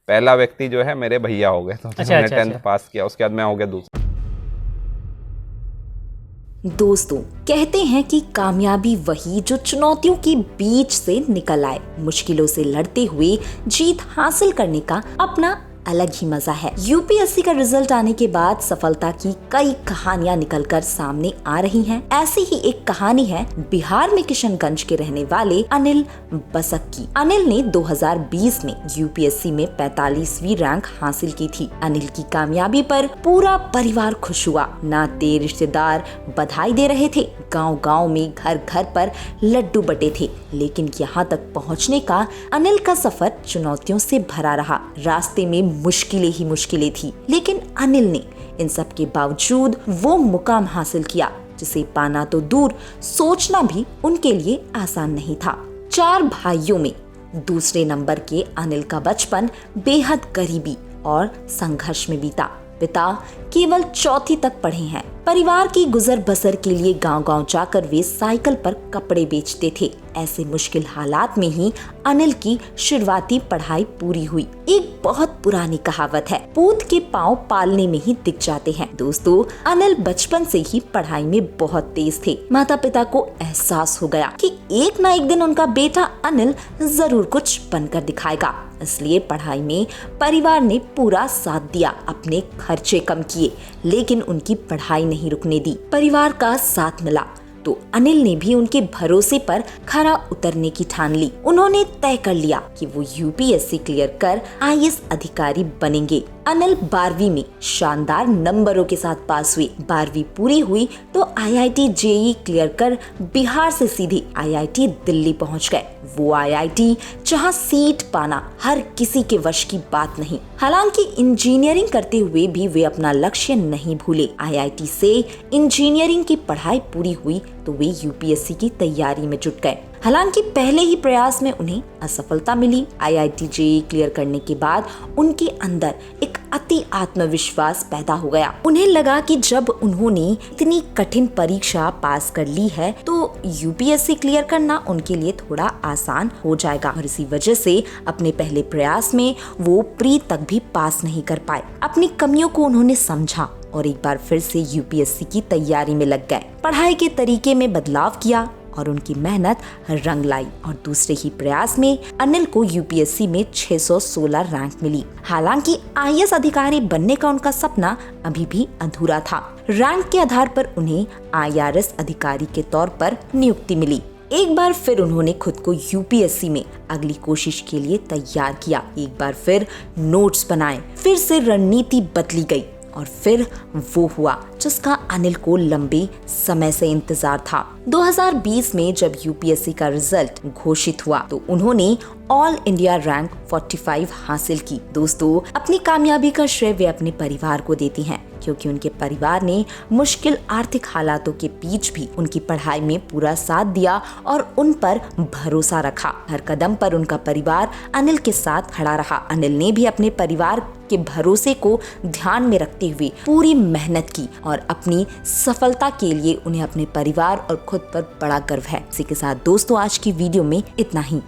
पहला व्यक्ति जो है मेरे भैया हो गए, तो मैंने 10th पास किया, उसके बाद मैं हो गया दूसरा। दोस्तों, कहते हैं कि कामयाबी वही जो चुनौतियों के बीच से निकल आए। मुश्किलों से लड़ते हुए जीत हासिल करने का अपना अलग ही मजा है। यूपीएससी का रिजल्ट आने के बाद सफलता की कई कहानियां निकलकर सामने आ रही हैं। ऐसी ही एक कहानी है बिहार में किशनगंज के रहने वाले अनिल बसक की। अनिल ने 2020 में यूपीएससी में 45वीं रैंक हासिल की थी। अनिल की कामयाबी पर पूरा परिवार खुश हुआ। नाते रिश्तेदार बधाई दे रहे थे। गांव-गांव में घर घर पर लड्डू बटे थे। लेकिन यहाँ तक पहुँचने का अनिल का सफर चुनौतियों से भरा रहा। रास्ते में मुश्किलें ही मुश्किलें थी, लेकिन अनिल ने इन सब के बावजूद वो मुकाम हासिल किया जिसे पाना तो दूर, सोचना भी उनके लिए आसान नहीं था। 4 भाइयों में दूसरे नंबर के अनिल का बचपन बेहद गरीबी और संघर्ष में बीता। पिता केवल 4वीं तक पढ़े हैं। परिवार की गुजर बसर के लिए गांव-गांव जाकर वे साइकिल पर कपड़े बेचते थे। ऐसे मुश्किल हालात में ही अनिल की शुरुआती पढ़ाई पूरी हुई। एक बहुत पुरानी कहावत है, पूत के पांव पालने में ही दिख जाते हैं। दोस्तों, अनिल बचपन से ही पढ़ाई में बहुत तेज थे। माता पिता को एहसास हो गया कि एक ना एक दिन उनका बेटा अनिल जरूर कुछ बनकर दिखाएगा। इसलिए पढ़ाई में परिवार ने पूरा साथ दिया। अपने खर्चे कम किए, लेकिन उनकी पढ़ाई नहीं रुकने दी। परिवार का साथ मिला तो अनिल ने भी उनके भरोसे पर खरा उतरने की ठान ली। उन्होंने तय कर लिया कि वो यूपीएससी क्लियर कर आईएएस अधिकारी बनेंगे। अनिल 12वीं में शानदार नंबरों के साथ पास हुए। 12वीं पूरी हुई तो आईआईटी जेईई क्लियर कर बिहार से सीधे आईआईटी दिल्ली पहुंच गए। वो आईआईटी जहां सीट पाना हर किसी के वश की बात नहीं। हालांकि इंजीनियरिंग करते हुए भी वे अपना लक्ष्य नहीं भूले। आईआईटी से इंजीनियरिंग की पढ़ाई पूरी हुई तो वे यूपीएससी की तैयारी में जुट गए। हालांकि पहले ही प्रयास में उन्हें असफलता मिली। आईआईटी जेईई क्लियर करने के बाद उनके अंदर एक अति आत्मविश्वास पैदा हो गया। उन्हें लगा कि जब उन्होंने इतनी कठिन परीक्षा पास कर ली है तो यूपीएससी क्लियर करना उनके लिए थोड़ा आसान हो जाएगा। और इसी वजह से अपने पहले प्रयास में वो प्री तक भी पास नहीं कर पाए। अपनी कमियों को उन्होंने समझा और एक बार फिर से यूपीएससी की तैयारी में लग गए। पढ़ाई के तरीके में बदलाव किया और उनकी मेहनत रंग लाई और दूसरे ही प्रयास में अनिल को यूपीएससी में 616 रैंक मिली। हालांकि आईएएस अधिकारी बनने का उनका सपना अभी भी अधूरा था। रैंक के आधार पर उन्हें आईआरएस अधिकारी के तौर पर नियुक्ति मिली। एक बार फिर उन्होंने खुद को यूपीएससी में अगली कोशिश के लिए तैयार किया। एक बार फिर नोट्स बनाए, फिर से रणनीति बदली गई और फिर वो हुआ जिसका अनिल को लंबे समय से इंतजार था। 2020 में जब यूपीएससी का रिजल्ट घोषित हुआ तो उन्होंने ऑल इंडिया रैंक 45 हासिल की। दोस्तों, अपनी कामयाबी का श्रेय वे अपने परिवार को देती हैं, क्योंकि उनके परिवार ने मुश्किल आर्थिक हालातों के बीच भी उनकी पढ़ाई में पूरा साथ दिया और उन पर भरोसा रखा। हर कदम पर उनका परिवार अनिल के साथ खड़ा रहा। अनिल ने भी अपने परिवार के भरोसे को ध्यान में रखते हुए पूरी मेहनत की और अपनी सफलता के लिए उन्हें अपने परिवार और खुद पर बड़ा गर्व है। इसी के साथ दोस्तों, आज की वीडियो में इतना ही।